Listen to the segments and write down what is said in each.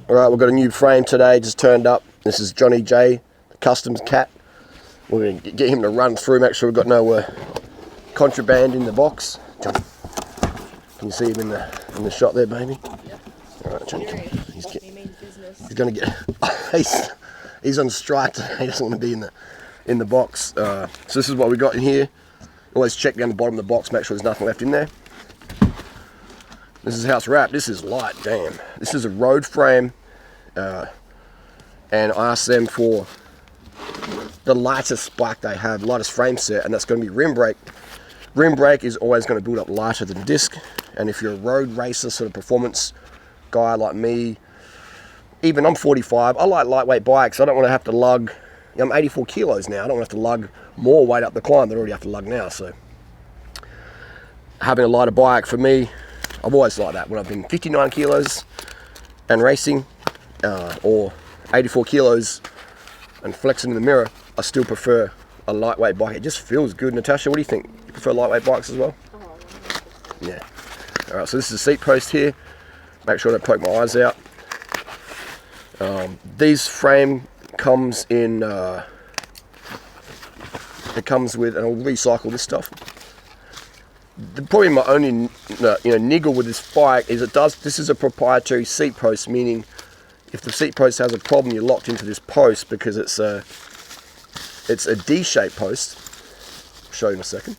Alright, we've got a new frame today, just turned up. This is Johnny J, the customs cat. We're going to get him to run through, make sure we've got no contraband in the box. Johnny, can you see him in the shot there, baby? Yep. Alright, Johnny, he's going to get... he's on strike today, he doesn't want to be in the box. So this is what we got in here. Always check down the bottom of the box, make sure there's nothing left in there. This is how it's wrapped. This is light, damn. This is a road frame, and I asked them for the lightest spike they have, lightest frame set, and that's going to be rim brake. Rim brake is always going to build up lighter than disc, and if you're a road racer, sort of performance guy like me, even I'm 45, I like lightweight bikes. I don't want to have to lug, I'm 84 kilos now, I don't want to have to lug more weight up the climb than I already have to lug now, so having a lighter bike for me, I've always liked that. When I've been 59 kilos and racing, or 84 kilos and flexing in the mirror, I still prefer a lightweight bike. It just feels good. Natasha, what do you think? You prefer lightweight bikes as well? Oh, yeah. Alright, so this is a seat post here. Make sure I don't poke my eyes out. These frame comes in, it comes with, and I'll recycle this stuff. Probably my only niggle with this bike is this is a proprietary seat post, meaning if the seat post has a problem, you're locked into this post because it's a D-shaped post. I'll show you in a second.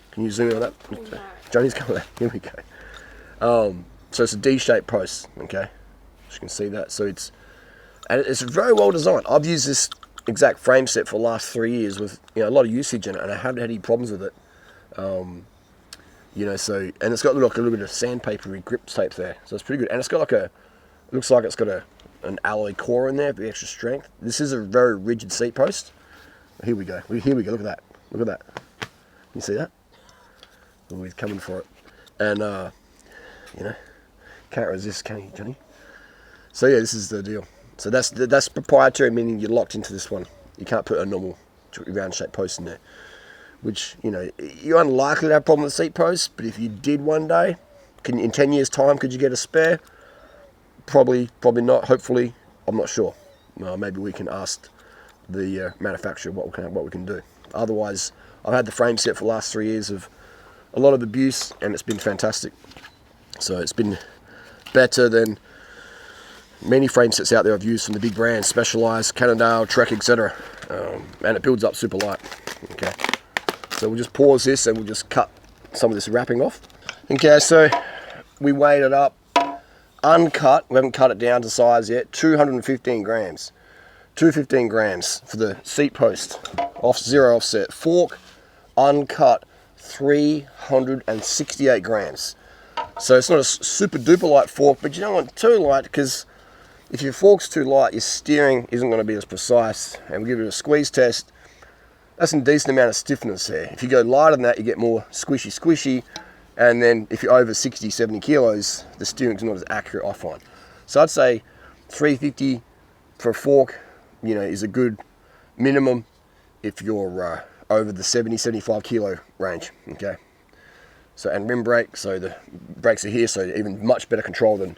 Can you zoom in on that? no. Johnny's coming out. Here we go. So it's a D-shaped post, okay? As you can see that. So it's very well designed. I've used this exact frame set for the last 3 years with a lot of usage in it, and I haven't had any problems with it. So, and it's got like a little bit of sandpapery grip tape there, so it's pretty good. And it's got looks like it's got an alloy core in there for the extra strength. This is a very rigid seat post. Here we go. Here we go. Look at that. Look at that. You see that? Oh, he's coming for it. And can't resist, can you, Johnny? So yeah, this is the deal. So that's proprietary, meaning you're locked into this one. You can't put a normal round shaped post in there. Which, you're unlikely to have a problem with the seat post, but if you did one day, in 10 years' time, could you get a spare? Probably not. Hopefully, I'm not sure. Maybe we can ask the manufacturer what we can do. Otherwise, I've had the frame set for the last 3 years of a lot of abuse, and it's been fantastic. So it's been better than many frame sets out there I've used from the big brands, Specialized, Cannondale, Trek, etc. And it builds up super light. Okay. So we'll just pause this and we'll just cut some of this wrapping off. Okay, so we weighed it up, uncut, we haven't cut it down to size yet, 215 grams. 215 grams for the seat post, zero offset. Fork, uncut, 368 grams. So it's not a super duper light fork, but you don't want too light because if your fork's too light, your steering isn't going to be as precise. And we'll give it a squeeze test. That's a decent amount of stiffness there. If you go lighter than that, you get more squishy, and then if you're over 60, 70 kilos, the steering's not as accurate, I find. So I'd say 350 for a fork, is a good minimum if you're over the 70, 75 kilo range, okay? So, and rim brake, so the brakes are here, so even much better control than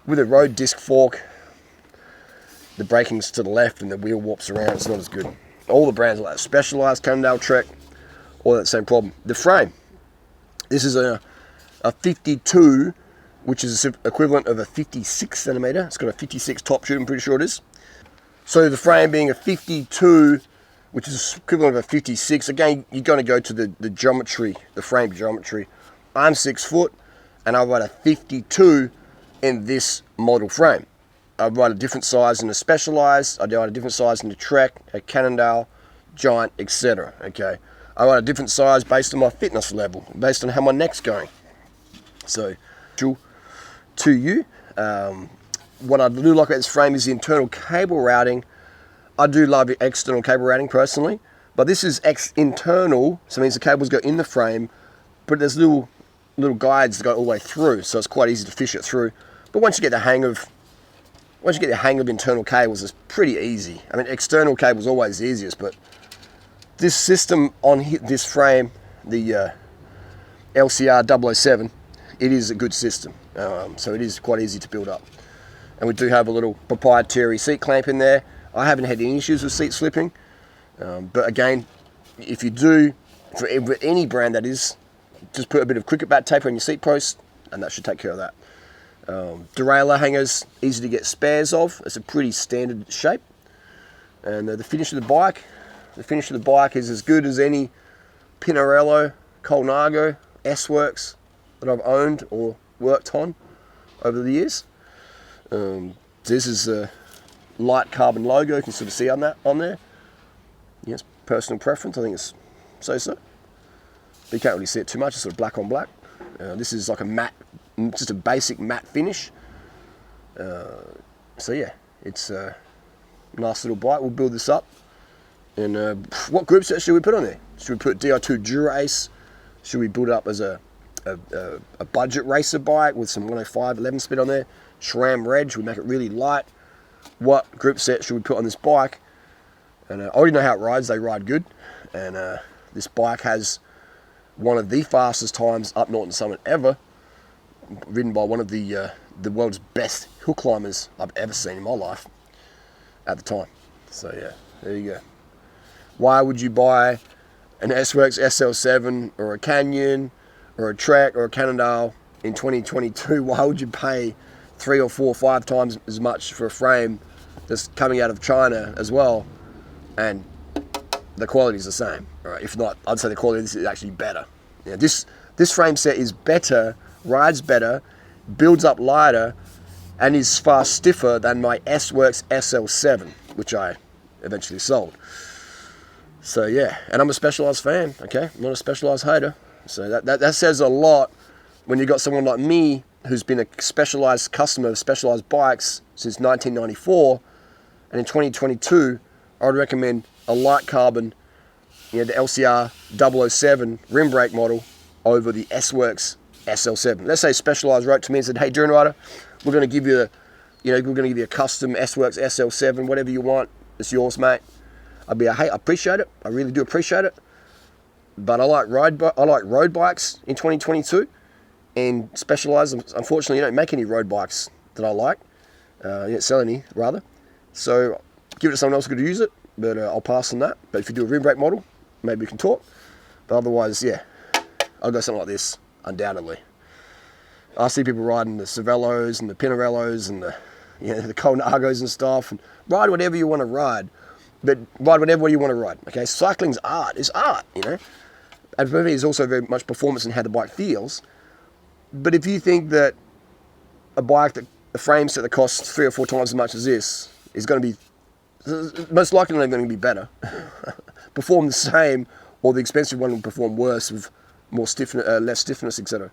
with a road disc fork. The braking's to the left and the wheel warps around, it's not as good. All the brands like Specialized, Cannondale, Trek, all that same problem. The frame, this is a 52, which is equivalent of a 56 centimeter. It's got a 56 top tube, I'm pretty sure it is. So the frame being a 52, which is equivalent of a 56, again, you're going to go to the geometry, the frame geometry. I'm 6 foot, and I ride a 52 in this model frame. I ride a different size in the Specialized, I ride a different size in the Trek, a Cannondale, Giant, etc. Okay, I ride a different size based on my fitness level, based on how my neck's going. So, to you, what I do like about this frame is the internal cable routing. I do love the external cable routing personally, but this is internal, so it means the cables go in the frame, but there's little guides that go all the way through, so it's quite easy to fish it through. But once you get the hang of internal cables, it's pretty easy. I mean, external cables are always the easiest, but this system on this frame, the LCR 007, it is a good system. So it is quite easy to build up. And we do have a little proprietary seat clamp in there. I haven't had any issues with seat slipping. But again, if you do, for any brand that is, just put a bit of cricket bat tape on your seat post, and that should take care of that. Derailleur hangers, easy to get spares of. It's a pretty standard shape. And the finish of the bike is as good as any Pinarello, Colnago, S-Works that I've owned or worked on over the years. This is a light carbon logo. You can sort of see on there. Yes, personal preference. I think it's so. But you can't really see it too much. It's sort of black on black. This is like a matte, just a basic matte finish. So yeah, it's a nice little bike. We'll build this up. And what group set should we put on there? Should we put Di2 Dura Ace? Should we build it up as a budget racer bike with some 105 11 speed on there? SRAM Reg, we make it really light. What group set should we put on this bike? And I already know how it rides. They ride good. And this bike has one of the fastest times up Norton Summit ever, ridden by one of the world's best hill climbers I've ever seen in my life at the time. So yeah, there you go. Why would you buy an S-Works SL7 or a Canyon or a Trek or a Cannondale in 2022? Why would you pay 3 or 4 or 5 times as much for a frame that's coming out of China as well, and the quality is the same? Right? If not, I'd say the quality of this is actually better. Yeah, this frame set is better, rides better, builds up lighter, and is far stiffer than my S-Works SL7, which I eventually sold. So yeah, and I'm a Specialized fan, okay? I'm not a Specialized hater. So that says a lot when you got someone like me who's been a Specialized customer of Specialized bikes since 1994, and in 2022, I would recommend a light carbon, the LCR 007 rim brake model over the S-Works SL7. Let's say Specialized wrote to me and said, "Hey, durianrider, we're going to give you a custom S-Works SL7, whatever you want. It's yours, mate." I'd be like, "Hey, I appreciate it. I really do appreciate it. But I like road bikes in 2022, and Specialized, unfortunately, you don't make any road bikes that I like. You don't sell any, rather. So give it to someone else who could use it, but I'll pass on that. But if you do a rim brake model, maybe we can talk. But otherwise, yeah, I'll go something like this, undoubtedly. I see people riding the Cervelos and the Pinarellos and the Colnagos and stuff, and ride whatever you want to ride. But ride whatever you want to ride, okay? Cycling's art. It's art, And for me, it's also very much performance in how the bike feels. But if you think that a bike that a frame set that costs 3 or 4 times as much as this is going to be, most likely not going to be better, perform the same, or the expensive one will perform worse with more stiffness, less stiffness, etc.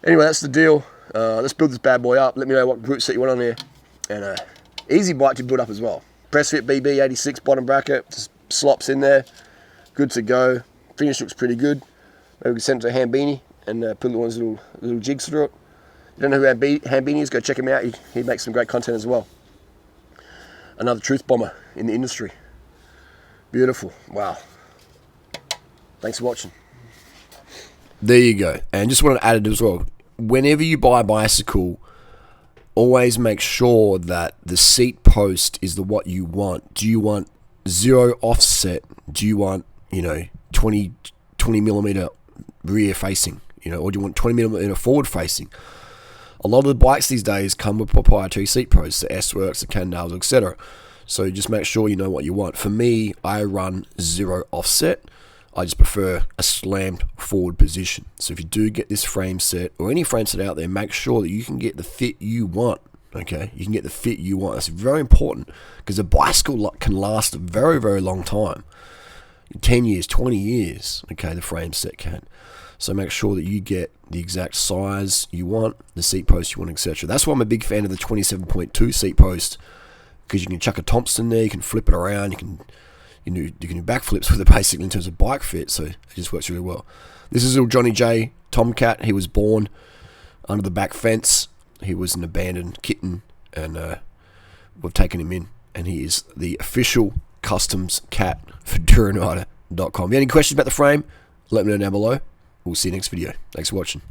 Anyway, that's the deal. Let's build this bad boy up. Let me know what group set you want on there. And easy bike to build up as well. Press fit BB86 bottom bracket, just slops in there, good to go. Finish looks pretty good. Maybe we can send it to Hambini and put little jigs through it. If you don't know who Hambini is, go check him out. He makes some great content as well. Another truth bomber in the industry. Beautiful. Wow. Thanks for watching. There you go. And just wanted to add it as well. Whenever you buy a bicycle, always make sure that the seat post is what you want. Do you want 0 offset? Do you want, 20 millimeter rear facing, or do you want 20 millimeter forward facing? A lot of the bikes these days come with proprietary seat posts, the S-Works, the Cannondales, etc. So just make sure you know what you want. For me, I run 0 offset. I just prefer a slammed forward position. So if you do get this frame set, or any frame set out there, make sure that you can get the fit you want. Okay, you can get the fit you want. That's very important, because a bicycle can last a very, very long time. 10 years, 20 years, okay, the frame set can. So make sure that you get the exact size you want, the seat post you want, etc. That's why I'm a big fan of the 27.2 seat post, because you can chuck a Thompson there, you can flip it around, you can do backflips with it basically in terms of bike fit, so it just works really well. This is little Johnny J Tomcat. He was born under the back fence. He was an abandoned kitten, and we've taken him in, and he is the official customs cat for durianrider.com. If you have any questions about the frame, let me know down below. We'll see you next video. Thanks for watching.